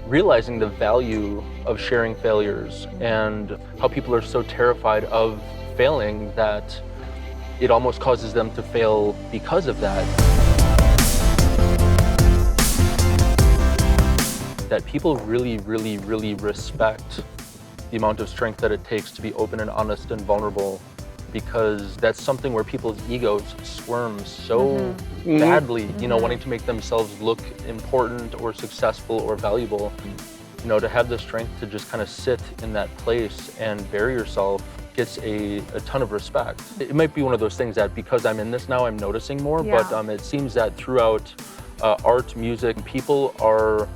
realizing the value of sharing failures and how people are so terrified of failing that it almost causes them to fail because of that. That people really, really, really respect the amount of strength that it takes to be open and honest and vulnerable, because that's something where people's egos squirm so badly, you know, wanting to make themselves look important or successful or valuable. You know, to have the strength to just kind of sit in that place and bury yourself gets a ton of respect. It might be one of those things that because I'm in this now, I'm noticing more, but it seems that throughout art, music, people are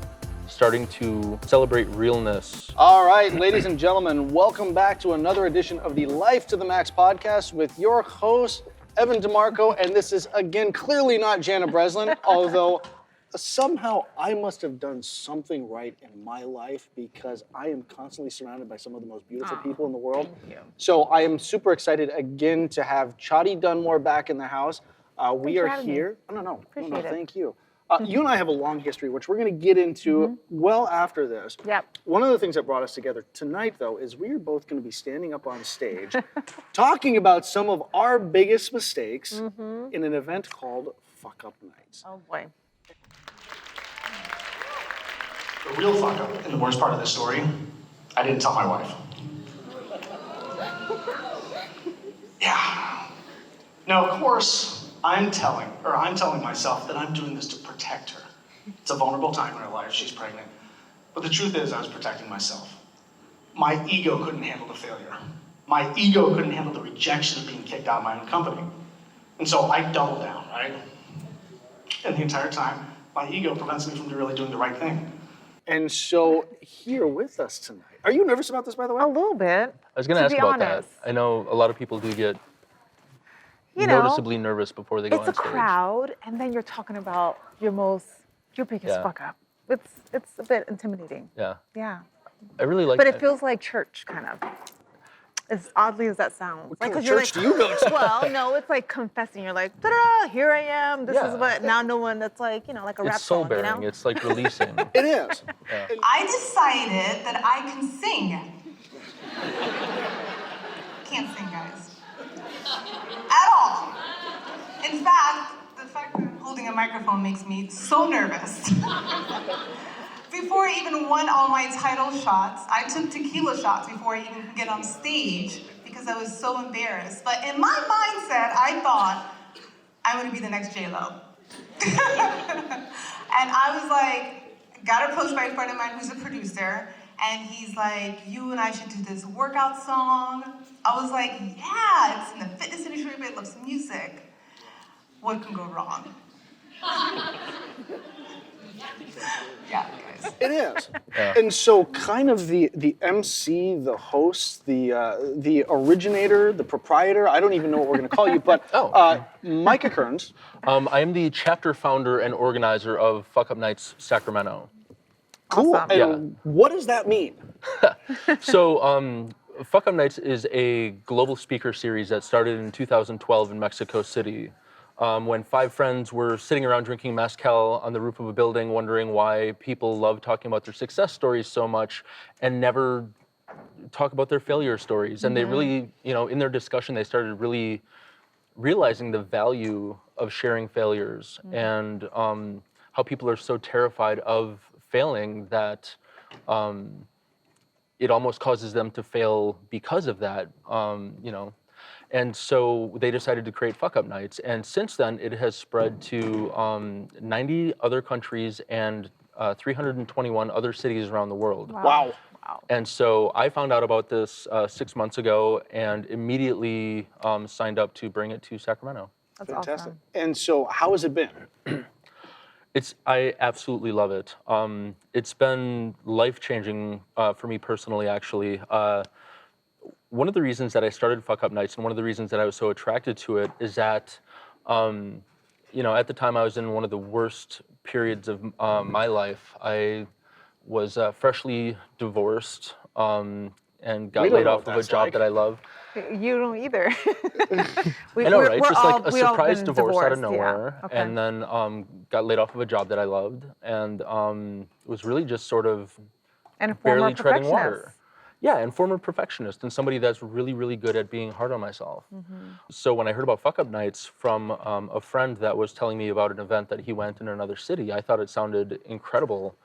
starting to celebrate realness. All right, ladies and gentlemen, welcome back to another edition of the Life to the Max podcast with your host, Evan DeMarco, and this is, again, clearly not Janna Breslin, although somehow I must have done something right in my life because I am constantly surrounded by some of the most beautiful people in the world. Thank you. So I am super excited again to have Chady Dunmore back in the house. We are here. No, thank you. You and I have a long history, which we're going to get into well after this. Yep. One of the things that brought us together tonight, though, is we are both going to be standing up on stage talking about some of our biggest mistakes in an event called Fuck Up Nights. Oh boy. The real fuck up and the worst part of this story, I didn't tell my wife. Yeah. Now, of course, I'm telling myself that I'm doing this to protect her. It's a vulnerable time in her life, she's pregnant. But the truth is, I was protecting myself. My ego couldn't handle the failure. My ego couldn't handle the rejection of being kicked out of my own company. And so I doubled down, right? And the entire time, my ego prevents me from really doing the right thing. And so, here with us tonight, are you nervous about this, by the way? A little bit. I was going to ask be about honest. that. I know a lot of people do get You know, noticeably nervous before they go on it's stage. a crowd, and then you're talking about your biggest fuck up. It's a bit intimidating. Yeah. Yeah. I really like But that. it feels like church, kind of. As oddly as that sounds. What kind of 'cause you're church do you go to? Well, no, it's like confessing. You're like, ta-da, here I am. This is what, now no one that's like, you know, like a rap It's soul song, bearing. you know? It's like releasing. It is. I decided that I can sing. Can't sing, guys. At all. In fact, the fact that I'm holding a microphone makes me so nervous. Before I even won all my title shots, I took tequila shots before I even could get on stage because I was so embarrassed. But in my mindset, I thought I would be the next J-Lo. And I was like, got approached by a friend of mine who's a producer, and he's like, you and I should do this workout song. I was like, yeah, it's in the fitness industry, but I love some music. What can go wrong? Yeah, guys. It is. Yeah. And so kind of the MC, the host, the originator, the proprietor, I don't even know what we're going to call you, but Micah Kearns. I am the chapter founder and organizer of Fuck Up Nights Sacramento. Cool. Awesome. And what does that mean? So Fuck Up Nights is a global speaker series that started in 2012 in Mexico City. When 5 friends were sitting around drinking mezcal on the roof of a building, wondering why people love talking about their success stories so much and never talk about their failure stories. And they really, you know, in their discussion, they started really realizing the value of sharing failures and how people are so terrified of failing that it almost causes them to fail because of that, you know. And so they decided to create Fuck Up Nights. And since then, it has spread to 90 other countries and 321 other cities around the world. Wow. And so I found out about this 6 months ago and immediately signed up to bring it to Sacramento. That's Fantastic. awesome. And so how has it been? I absolutely love it. It's been life-changing for me personally, actually. One of the reasons that I started Fuck Up Nights and one of the reasons that I was so attracted to it is that, you know, at the time I was in one of the worst periods of my life. I was freshly divorced, and got We don't laid know off what of a that's job like. that I love. You don't either. I know, right? Just like a we all surprise been divorce out of divorced, yeah. nowhere, Okay. and then got laid off of a job that I loved, and was really just sort of And a former barely treading water. perfectionist. Yeah, and former perfectionist, and somebody that's really, really good at being hard on myself. So when I heard about Fuck Up Nights from a friend that was telling me about an event that he went in another city, I thought it sounded incredible,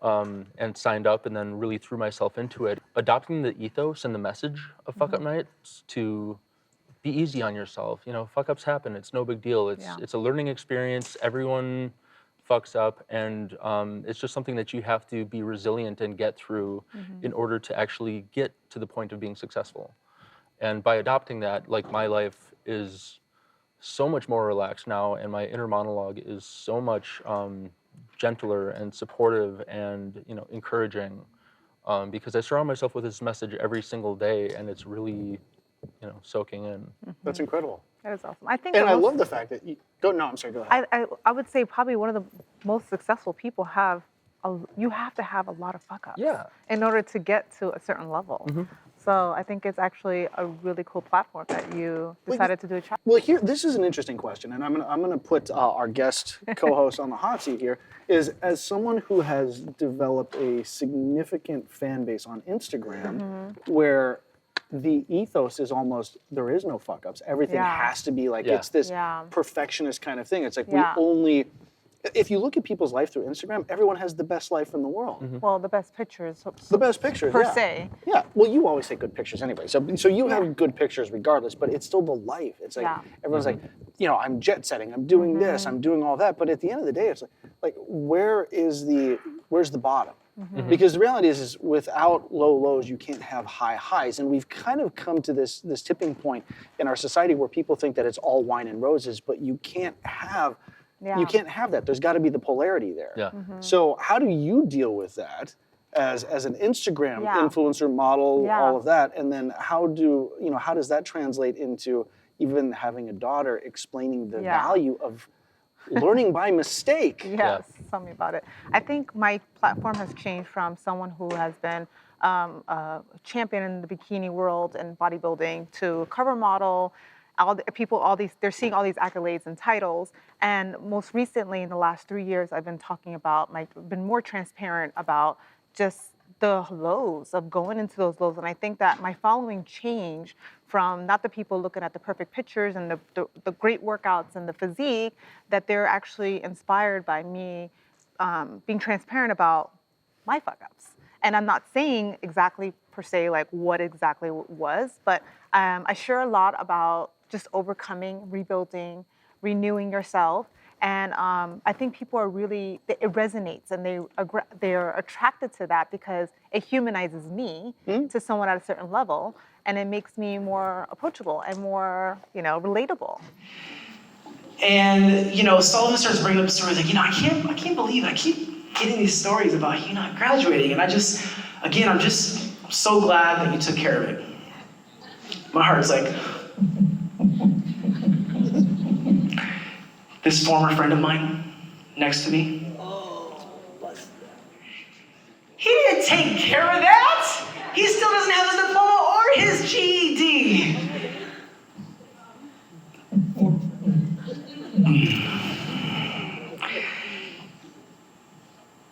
and signed up and then really threw myself into it. Adopting the ethos and the message of Fuck Up Nights to be easy on yourself. You know, fuck ups happen. It's no big deal. It's a learning experience. Everyone fucks up, and it's just something that you have to be resilient and get through in order to actually get to the point of being successful. And by adopting that, like, my life is so much more relaxed now, and my inner monologue is so much gentler and supportive and, you know, encouraging, because I surround myself with this message every single day, and it's really, you know, soaking in. That's incredible. That is awesome. I think And I love the fact that you don't. No, I'm sorry. Go ahead. I would say probably one of the most successful people have you have to have a lot of fuck ups in order to get to a certain level. So I think it's actually a really cool platform that you decided to do a chat. Well, here, this is an interesting question, and I'm gonna put our guest co-host on the hot seat here. Is, as someone who has developed a significant fan base on Instagram, where the ethos is almost there is no fuck ups. Everything has to be like it's this perfectionist kind of thing. It's like we only. If you look at people's life through Instagram, everyone has the best life in the world. Well, the best pictures. The best pictures, per se. Yeah. Well, you always take good pictures anyway. So you have good pictures regardless, but it's still the life. It's like everyone's like, you know, I'm jet setting, I'm doing this, I'm doing all that. But at the end of the day, it's like where's the bottom? Because the reality is without low lows, you can't have high highs. And we've kind of come to this tipping point in our society where people think that it's all wine and roses, but you can't have that. There's got to be the polarity there. Yeah. So how do you deal with that as an Instagram influencer model, all of that, and then how does that translate into even having a daughter, explaining the value of learning by mistake? Yes, tell me about it. I think my platform has changed from someone who has been a champion in the bikini world and bodybuilding to a cover model. They're seeing all these accolades and titles. And most recently, in the last 3 years, I've been talking about, been more transparent about just the lows of going into those lows. And I think that my following changed from not the people looking at the perfect pictures and the great workouts and the physique, that they're actually inspired by me being transparent about my fuck ups. And I'm not saying exactly per se like what exactly it was, but I share a lot about just overcoming, rebuilding, renewing yourself. And I think people are really, it resonates and they're attracted to that because it humanizes me to someone at a certain level, and it makes me more approachable and more, relatable. And, Sullivan starts bringing up stories like, I can't believe it. I keep getting these stories about you not graduating. And I'm just so glad that you took care of it. My heart's like, this former friend of mine next to me, he didn't take care of that. He still doesn't have his diploma or his GED.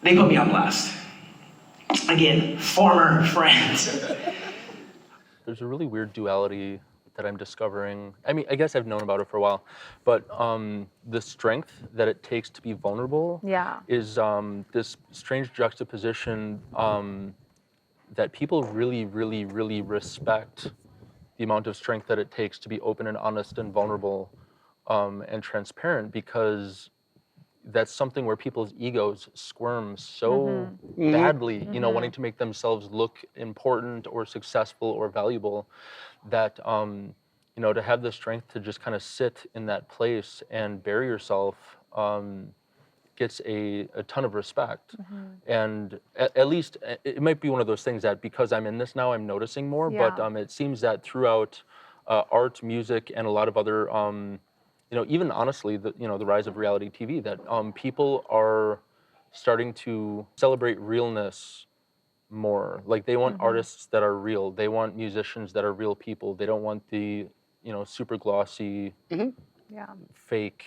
They put me on blast. Again, former friend. There's a really weird duality that I'm discovering. I mean, I guess I've known about it for a while, but the strength that it takes to be vulnerable is this strange juxtaposition that people really, really, really respect the amount of strength that it takes to be open and honest and vulnerable and transparent, because that's something where people's egos squirm so badly, wanting to make themselves look important or successful or valuable, that to have the strength to just kind of sit in that place and bury yourself gets a ton of respect. And at least it might be one of those things that because I'm in this now, I'm noticing more, but it seems that throughout art, music, and a lot of other even honestly, the rise of reality TV, that people are starting to celebrate realness more. Like they want artists that are real. They want musicians that are real people. They don't want the, super glossy, Yeah. fake,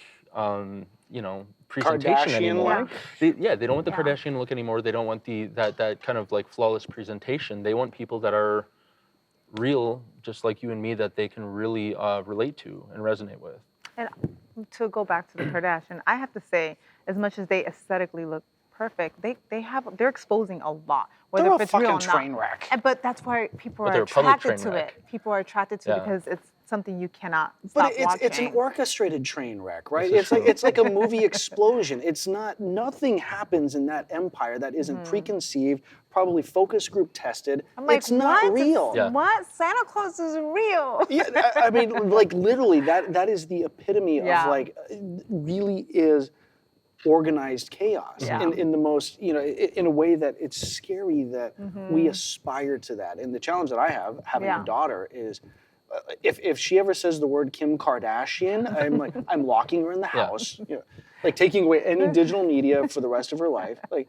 presentation anymore. Kardashian-like? They don't want the Yeah. Kardashian look anymore. They don't want that kind of like flawless presentation. They want people that are real, just like you and me, that they can really relate to and resonate with. And to go back to the Kardashian, I have to say, as much as they aesthetically look perfect, they're exposing a lot, whether They're a if it's real or fucking not. train wreck. But that's why people But are they're a public attracted train to wreck. it. People are attracted to it Yeah. because it's something you cannot But stop watching. it's an orchestrated train wreck, right? This is It's like a movie explosion. It's not, nothing happens in that empire that isn't preconceived, probably focus group tested. I'm like, it's not what? real. Yeah. What? Santa Claus is real. Yeah, I mean, like literally, that is the epitome Yeah. of like, really is organized chaos Yeah. in the most, in a way that it's scary that we aspire to that. And the challenge that I have, having Yeah. a daughter, is if she ever says the word Kim Kardashian, I'm like, I'm locking her in the Yeah. house, like taking away any digital media for the rest of her life. Like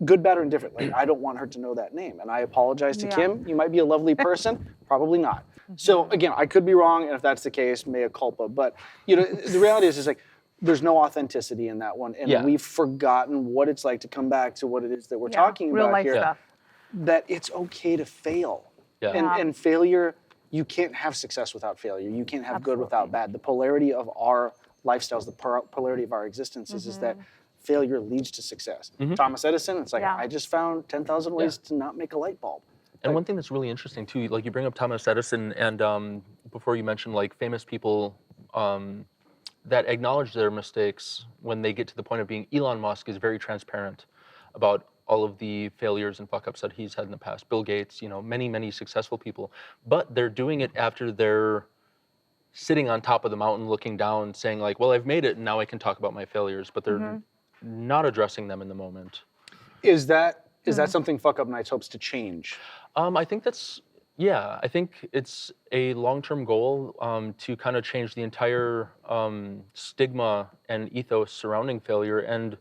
good, bad, or indifferent. Like I don't want her to know that name. And I apologize to Yeah. Kim. You might be a lovely person, probably not. So again, I could be wrong, and if that's the case, mea culpa. But the reality is like there's no authenticity in that one, and Yeah. we've forgotten what it's like to come back to what it is that we're Yeah, talking real about life here. stuff. That it's okay to fail, Yeah. and failure. You can't have success without failure. You can't have good without bad. The polarity of our lifestyles, the polarity of our existences, is that failure leads to success. Thomas Edison, it's like Yeah. I just found 10,000 ways to not make a light bulb. And one thing that's really interesting too, like you bring up Thomas Edison, and before you mentioned like famous people that acknowledge their mistakes when they get to the point of being. Elon Musk is very transparent about all of the failures and fuck ups that he's had in the past. Bill Gates, many successful people, but they're doing it after they're sitting on top of the mountain looking down saying like, well, I've made it and now I can talk about my failures, but they're not addressing them in the moment. Is that something Fuck Up Nights hopes to change? I think I think it's a long-term goal to kind of change the entire stigma and ethos surrounding failure. And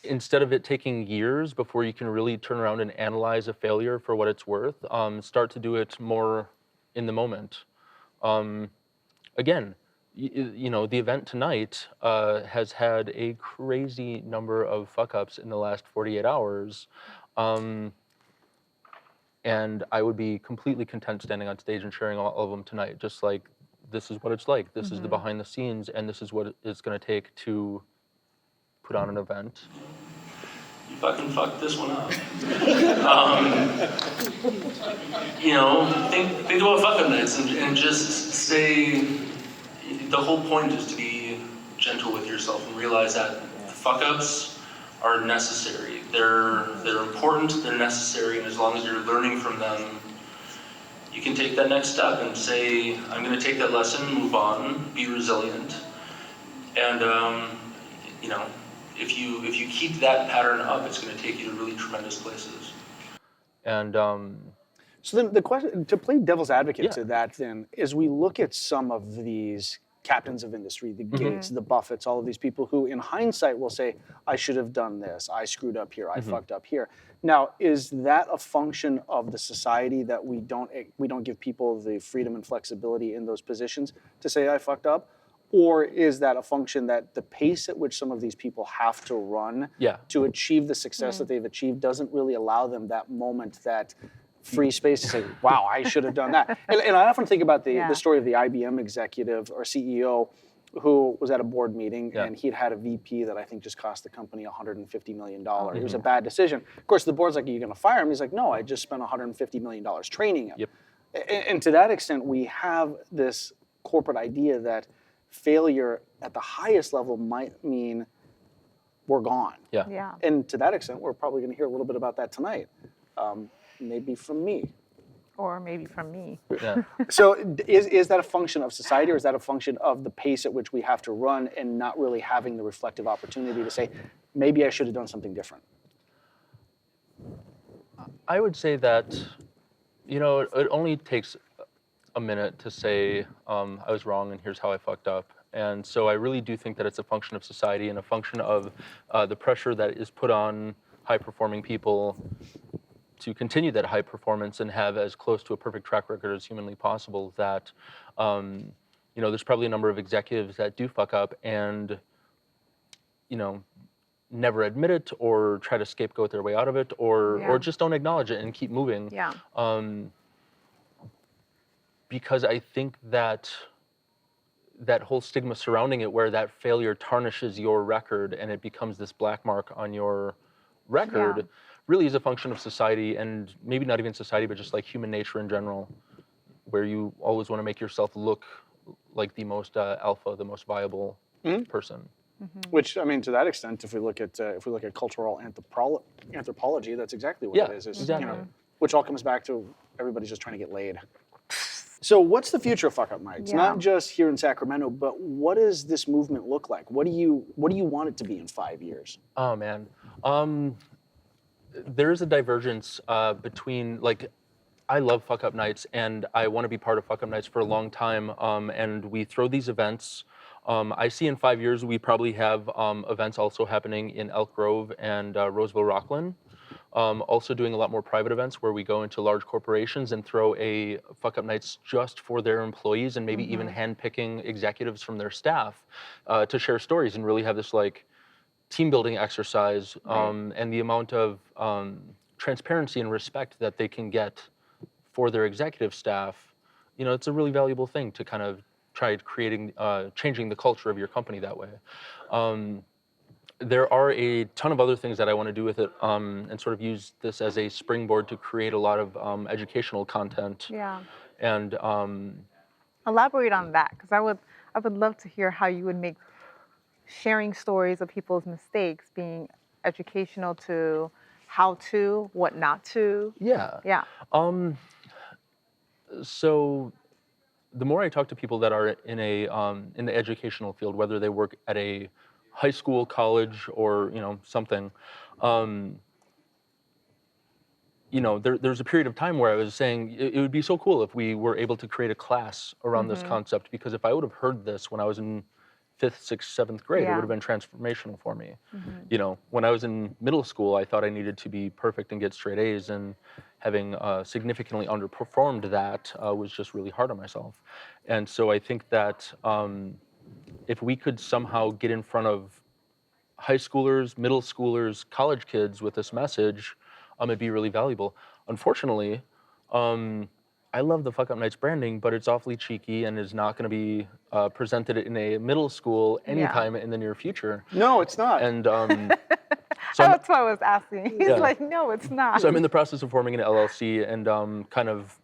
instead of it taking years before you can really turn around and analyze a failure for what it's worth, start to do it more in the moment. Again, the event tonight has had a crazy number of fuck-ups in the last 48 hours. And I would be completely content standing on stage and sharing all of them tonight. Just like, this is what it's like. This is the behind the scenes, and this is what it's going to take to put on an event. You fucking fucked this one up. Think about Fuck Up Nights and just say, the whole point is to be gentle with yourself and realize that fuck ups are necessary. They're important, they're necessary, and as long as you're learning from them, you can take that next step and say, I'm going to take that lesson, move on, be resilient. And if you keep that pattern up, it's going to take you to really tremendous places. And So then the question, to play devil's advocate Yeah. to that then, is we look at some of these captains of industry, the Gates, the Buffetts, all of these people who in hindsight will say, I should have done this, I screwed up here, I fucked up here. Now, is that a function of the society that we don't give people the freedom and flexibility in those positions to say I fucked up? Or is that a function that the pace at which some of these people have to run to achieve the success that they've achieved doesn't really allow them that moment, that free space to say, wow, I should have done that. And I often think about the story of the IBM executive or CEO who was at a board meeting and he'd had a VP that I think just cost the company $150 million. It was a bad decision. Of course, the board's like, are you going to fire him? He's like, no, I just spent $150 million training him. And to that extent, we have this corporate idea that failure at the highest level might mean we're gone. Yeah. And to that extent, we're probably going to hear a little bit about that tonight. Maybe from me. Or maybe from me. Yeah. So is that a function of society, or is that a function of the pace at which we have to run and not really having the reflective opportunity to say, maybe I should have done something different? I would say that, it only takes a minute to say, I was wrong and here's how I fucked up. And so I really do think that it's a function of society and a function of the pressure that is put on high-performing people to continue that high performance and have as close to a perfect track record as humanly possible, that there's probably a number of executives that do fuck up and never admit it or try to scapegoat their way out of it, or just don't acknowledge it and keep moving. Yeah. Because I think that whole stigma surrounding it, where that failure tarnishes your record and it becomes this black mark on your record, really is a function of society, and maybe not even society, but just like human nature in general, where you always want to make yourself look like the most alpha, the most viable person. Which, I mean, to that extent, if we look at cultural anthropology, that's exactly what it is. Exactly. Which all comes back to everybody's just trying to get laid. So what's the future of Fuck Up Nights? Not just here in Sacramento, but what does this movement look like? What do you want it to be in 5 years? Oh man, there's a divergence between, like, I love Fuck Up Nights and I want to be part of Fuck Up Nights for a long time, and we throw these events. I see in 5 years we probably have events also happening in Elk Grove and Roseville, Rockland. Also doing a lot more private events where we go into large corporations and throw a Fuck Up Nights just for their employees, and maybe even handpicking executives from their staff to share stories and really have this like team building exercise, and the amount of transparency and respect that they can get for their executive staff. It's a really valuable thing to kind of try changing the culture of your company that way. There are a ton of other things that I want to do with it, and sort of use this as a springboard to create a lot of educational content. Yeah. And elaborate on that, because I would love to hear how you would make sharing stories of people's mistakes being educational to how to, what not to. Yeah. Yeah. So the more I talk to people that are in the educational field, whether they work at a high school, college, or something, there's a period of time where I was saying it would be so cool if we were able to create a class around this concept, because if I would have heard this when I was in 5th, 6th, 7th grade, it would have been transformational for me. When I was in middle school, I thought I needed to be perfect and get straight A's, and having significantly underperformed that was just really hard on myself. And so I think that if we could somehow get in front of high schoolers, middle schoolers, college kids with this message, it'd be really valuable. Unfortunately, I love the Fuck Up Nights branding, but it's awfully cheeky and is not going to be presented in a middle school anytime in the near future. No, it's not. And so that's why I was asking. He's like, no, it's not. So I'm in the process of forming an LLC and kind of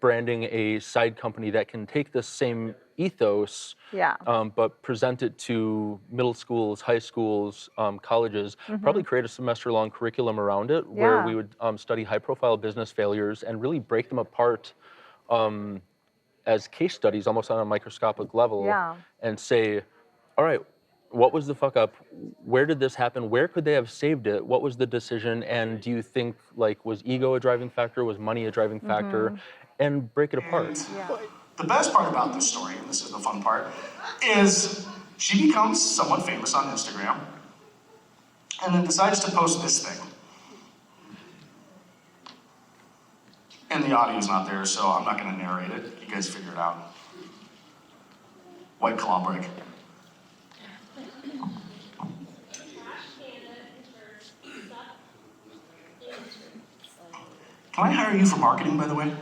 branding a side company that can take this same ethos, but present it to middle schools, high schools, colleges, probably create a semester-long curriculum around it where we would study high-profile business failures and really break them apart as case studies, almost on a microscopic level, and say, all right, what was the fuck up? Where did this happen? Where could they have saved it? What was the decision? And do you think, like, was ego a driving factor? Was money a driving factor? And break it apart. The best part about this story, and this is the fun part, is she becomes somewhat famous on Instagram and then decides to post this thing. And the audio's not there, so I'm not going to narrate it. You guys figure it out. White claw break. Can I hire you for marketing, by the way?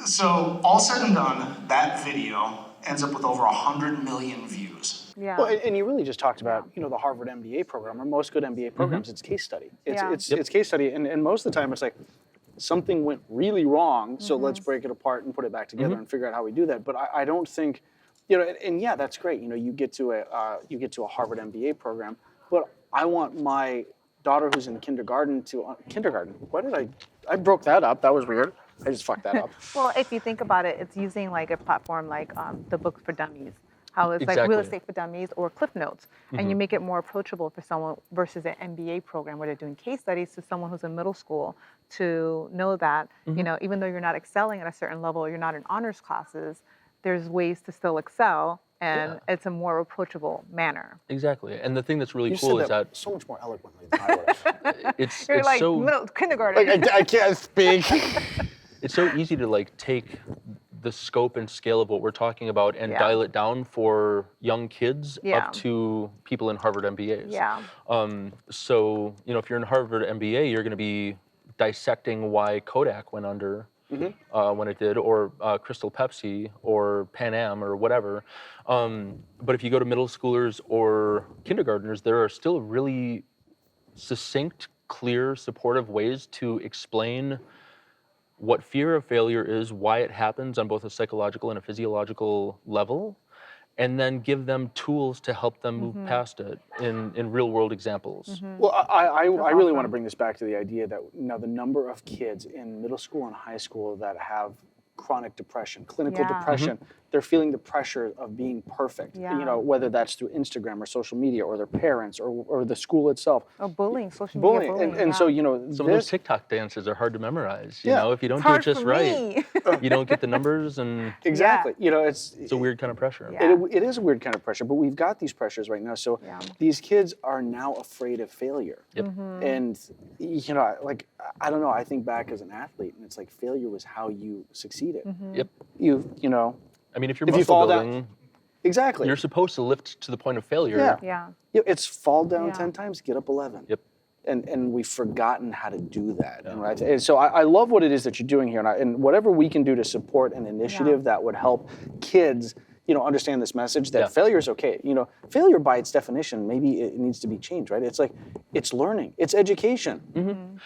So, all said and done, that video ends up with over 100 million views. Yeah. Well, and you really just talked about, the Harvard MBA program, or most good MBA programs, it's case study. It's case study, and most of the time it's like, something went really wrong, so let's break it apart and put it back together and figure out how we do that. But I don't think, and yeah, that's great. You get to a Harvard MBA program, but I want my daughter who's in kindergarten to kindergarten. Why did I broke that up? That was weird. I just fucked that up. Well, if you think about it, it's using like a platform like the Books for Dummies. how it's like real Exactly. estate for dummies or Cliff Notes, and you make it more approachable for someone versus an MBA program where they're doing case studies to someone who's in middle school to know that, you know, even though you're not excelling at a certain level, or you're not in honors classes, there's ways to still excel, and it's a more approachable manner. Exactly. And the thing that's really You cool said is that that so much more eloquently than I would have. You're it's like so kindergarten. Like, I can't speak. it's so easy to like take the scope and scale of what we're talking about and Yeah. dial it down for young kids Yeah. up to people in Harvard MBAs. Yeah. So, you know, if you're in Harvard MBA, you're going to be dissecting why Kodak went under when it did, or Crystal Pepsi, or Pan Am, or whatever. But if you go to middle schoolers or kindergartners, there are still really succinct, clear, supportive ways to explain what fear of failure is, why it happens on both a psychological and a physiological level, and then give them tools to help them move past it in real world examples. Well, I really want to awesome. bring this back to the idea that now the number of kids in middle school and high school that have chronic depression, clinical Yeah. depression, they're feeling the pressure of being perfect, Yeah. you know, whether that's through Instagram or social media or their parents or the school itself. Or bullying, social media bullying. And so, you know, Some of those this, TikTok dances are hard to memorize. You Yeah. know, if you don't It's do it hard just for right, me. you don't get the numbers, and exactly, you know, it's it's a weird kind of pressure. Yeah. It is a weird kind of pressure, but we've got these pressures right now. So Yeah. these kids are now afraid of failure. Yep. And, you know, like, I don't know, I think back as an athlete, and it's like failure was how you succeeded. Yep. You know, I mean, if you're If you muscle fall down- building, exactly. you're supposed to lift to the point of failure. Yeah. Yeah. It's fall down Yeah. 10 times, get up 11. Yep. And we've forgotten how to do that. And so I love what it is that you're doing here. And whatever we can do to support an initiative that would help kids, you know, understand this message that Yeah. failure is okay. You know, failure by its definition, maybe it needs to be changed, right? It's like, it's learning, it's education.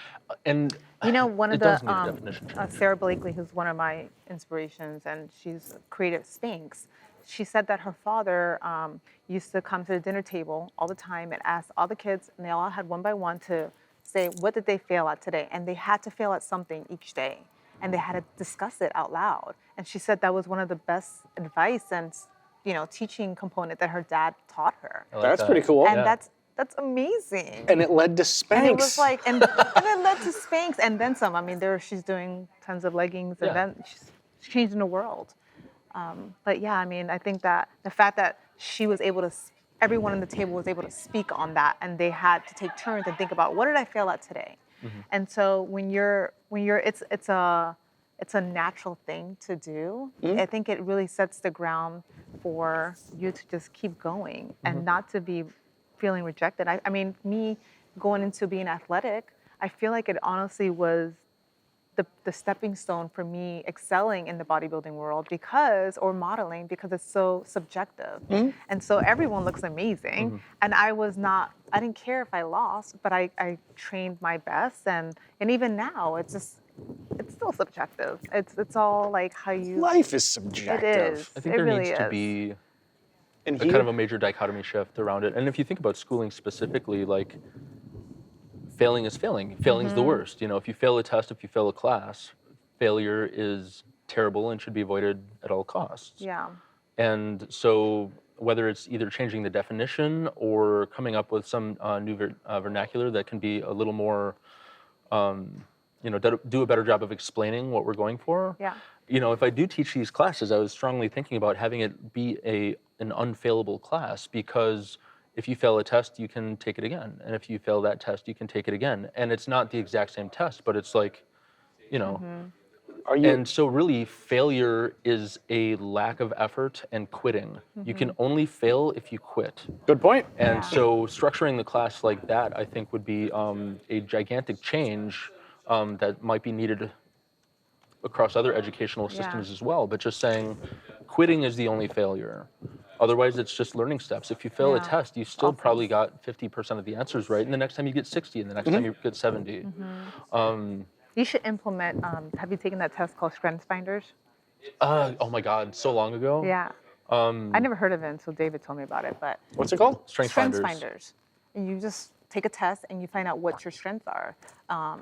And You know, one of it the does need a definition change. Sarah Blakely, who's one of my inspirations, and she's created Spanx. She said that her father used to come to the dinner table all the time and ask all the kids, and they all had one by one to say, what did they fail at today? And they had to fail at something each day, and they had to discuss it out loud. And she said that was one of the best advice and, you know, teaching component that her dad taught her. I like That's that. pretty cool. And Yeah. that's amazing. And it led to Spanx. And it was like, and it led to Spanx and then some. I mean, she's doing tons of leggings, and Yeah. then she's changing the world. But yeah, I mean, I think that the fact that she was able to, everyone on the table was able to speak on that, and they had to take turns and think about, what did I fail at today? And so when you're, it's a natural thing to do. I think it really sets the ground for you to just keep going and not to be feeling rejected. I mean, me going into being athletic, I feel like it honestly was the stepping stone for me excelling in the bodybuilding world or modeling, because it's so subjective. And so everyone looks amazing. And I didn't care if I lost, but I trained my best. And even now, it's still subjective. It's all like how you. Life is subjective. It is. I think It there really needs to is. be And a kind of a major dichotomy shift around it. And if you think about schooling specifically, like, failing is failing. Failing's the worst. You know, if you fail a test, if you fail a class, failure is terrible and should be avoided at all costs. Yeah. And so whether it's either changing the definition or coming up with some new vernacular that can be a little more, you know, do a better job of explaining what we're going for. Yeah. You know, if I do teach these classes, I was strongly thinking about having it be an unfailable class, because if you fail a test, you can take it again. And if you fail that test, you can take it again. And it's not the exact same test, but it's like, you know. And so really, failure is a lack of effort and quitting. You can only fail if you quit. Good point. And Yeah. so structuring the class like that, I think, would be a gigantic change that might be needed across other educational systems as well. But just saying quitting is the only failure. Otherwise, it's just learning steps. If you fail a Yeah. test, you still probably got 50% of the answers right, and the next time you get 60, and the next time you get 70. You should implement, have you taken that test called StrengthsFinders? Oh my God, so long ago. Yeah. I never heard of it until David told me about it, but What's it called? StrengthsFinders. StrengthsFinders. And you just take a test and you find out what your strengths are.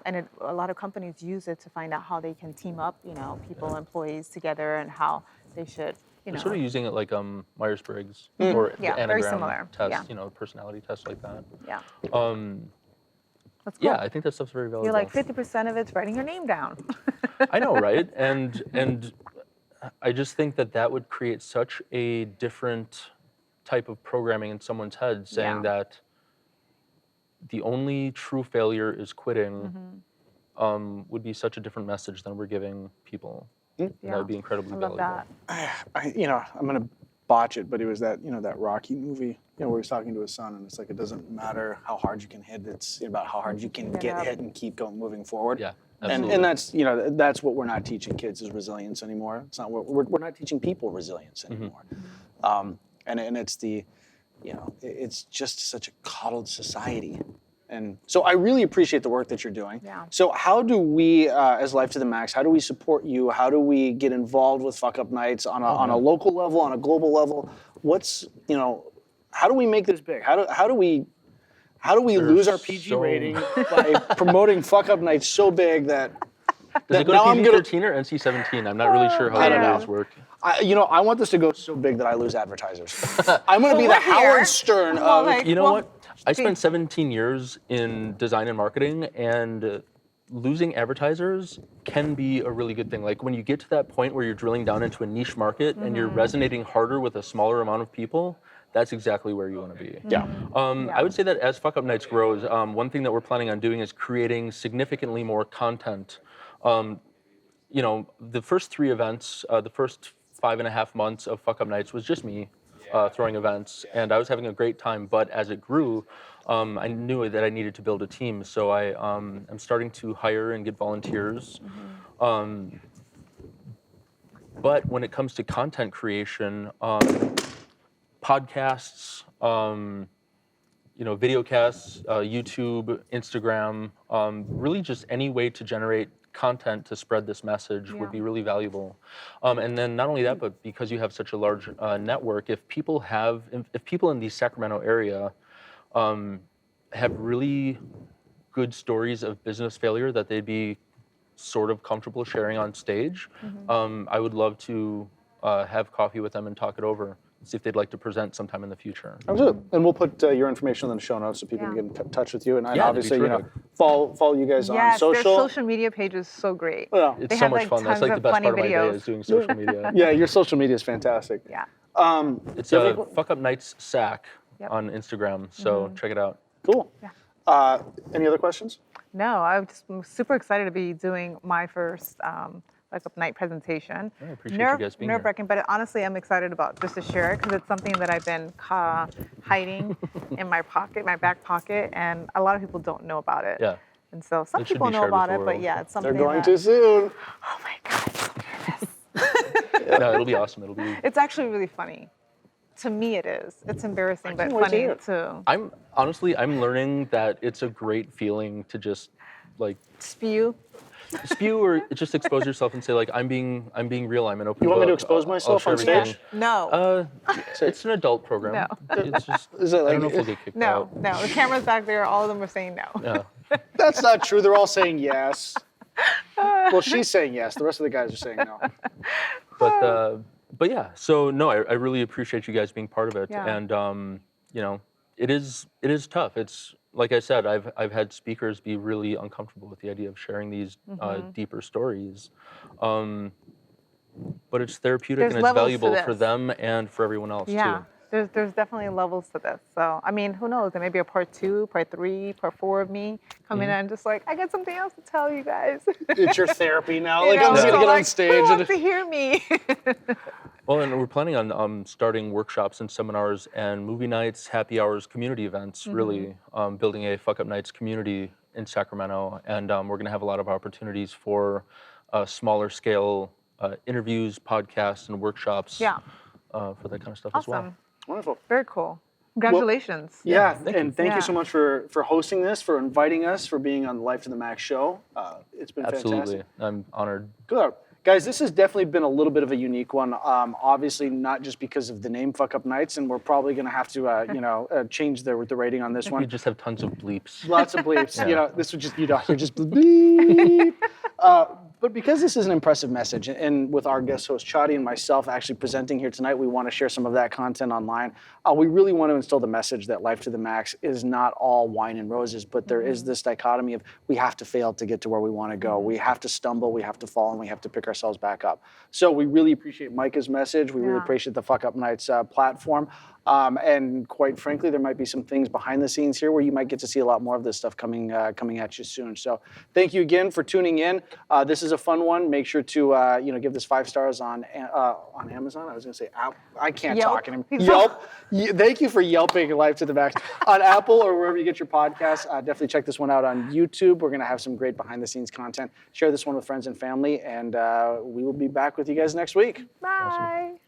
And a lot of companies use it to find out how they can team up, you know, employees together, and how they should, You're sort of using it like Myers-Briggs or the Yeah, very anagram similar. test, Yeah. personality test like that. Yeah. That's cool. Yeah, I think that stuff's very valuable. You're like 50% of it's writing your name down. I know, right? And I just think that would create such a different type of programming in someone's head, saying that the only true failure is quitting, would be such a different message than we're giving people. And that would be incredibly I love valuable. that. I'm gonna botch it, but it was that that Rocky movie, where he's talking to his son, and it's like it doesn't matter how hard you can hit; it's about how hard you can get hit and keep going, moving forward. Yeah, absolutely. And that's that's what we're not teaching kids is resilience anymore. It's not what we're not teaching people resilience anymore. And it's the, it's just such a coddled society. And so I really appreciate the work that you're doing. Yeah. So how do we, as Life to the Max, how do we support you? How do we get involved with Fuck Up Nights on a local level, on a global level? What's, how do we make this big? How do we lose our PG rating by promoting Fuck Up Nights so big that Does it go to PG-13 or NC-17? I'm not really sure how those work. I want this to go so big that I lose advertisers. I'm going to be the Howard Stern of. You know what? I spent 17 years in design and marketing, and losing advertisers can be a really good thing. Like when you get to that point where you're drilling down into a niche market and you're resonating harder with a smaller amount of people, that's exactly where you want to be. Yeah. I would say that as Fuck Up Nights grows, one thing that we're planning on doing is creating significantly more content. The first 3 events, the first 5.5 months of Fuck Up Nights was just me throwing events, and I was having a great time. But as it grew, I knew that I needed to build a team. So I'm starting to hire and get volunteers. But when it comes to content creation, podcasts, videocasts, YouTube, Instagram, really just any way to generate content to spread this message would be really valuable. And then not only that, but because you have such a large network, if people in the Sacramento area have really good stories of business failure that they'd be sort of comfortable sharing on stage, I would love to have coffee with them and talk it over. See if they'd like to present sometime in the future. Absolutely. And we'll put your information in the show notes so people can get in touch with you. And obviously, follow you guys on social. Their social media page is so great. Yeah. It's so much fun. That's like the best part of my day is doing social media. Yeah, your social media is fantastic. Yeah. It's Fuck Up Nights Sac on Instagram, so check it out. Cool. Yeah. Any other questions? No, I'm just super excited to be doing my first Fuck Up Night presentation. I appreciate you guys being here. Nerve-wracking, but honestly, I'm excited about just to share it because it's something that I've been hiding in my pocket, my back pocket, and a lot of people don't know about it. Yeah. And so some people know about it, but yeah, it's something. They're going too soon. Oh my God, I'm so nervous. No, it'll be awesome. It'll be. It's actually really funny. To me, it is. It's embarrassing, but funny too. I'm learning that it's a great feeling to just like spew or just expose yourself and say like I'm being real. I'm an open book. You want me to expose myself on stage? No. It's an adult program. No. It's just. Is it like, I don't know if we'll get kicked out. No. The camera's back there. All of them are saying no. Yeah. That's not true. They're all saying yes. Well, she's saying yes. The rest of the guys are saying no. But yeah. So no, I really appreciate you guys being part of it. Yeah. And it is tough. It's like I said, I've had speakers be really uncomfortable with the idea of sharing these deeper stories. But it's therapeutic and it's valuable for them and for everyone else too. There's definitely levels to this. So, I mean, who knows? There may be a part 2, part 3, part 4 of me coming in just like, I got something else to tell you guys. It's your therapy now. Like, I'm just going to get on stage. Who wants to hear me? Well, and we're planning on starting workshops and seminars and movie nights, happy hours, community events, really building a Fuck Up Nights community in Sacramento. And we're going to have a lot of opportunities for smaller scale interviews, podcasts, and workshops for that kind of stuff as well. Wonderful. Very cool. Congratulations. Well, thank you so much for hosting this, for inviting us, for being on the Life to the Max show. It's been fantastic. I'm honored. Good. Guys, this has definitely been a little bit of a unique one. Obviously, not just because of the name Fuck Up Nights, and we're probably going to have to, change the rating on this one. We just have tons of bleeps. Lots of bleeps. This would just, you're just bleep. But because this is an impressive message, and with our guest host Chady and myself actually presenting here tonight, we want to share some of that content online. We really want to instill the message that life to the max is not all wine and roses, but there is this dichotomy of we have to fail to get to where we want to go. We have to stumble, we have to fall, and we have to pick ourselves back up. So we really appreciate Micah's message. We really appreciate the Fuck Up Nights platform. And quite frankly, there might be some things behind the scenes here where you might get to see a lot more of this stuff coming at you soon. So thank you again for tuning in. This is a fun one. Make sure to give this 5 stars on Amazon. I was going to say Apple. I can't talk anymore. Yelp. Thank you for yelping Life to the Max on Apple or wherever you get your podcasts. Definitely check this one out on YouTube. We're going to have some great behind the scenes content. Share this one with friends and family, and we will be back with you guys next week. Bye. Awesome.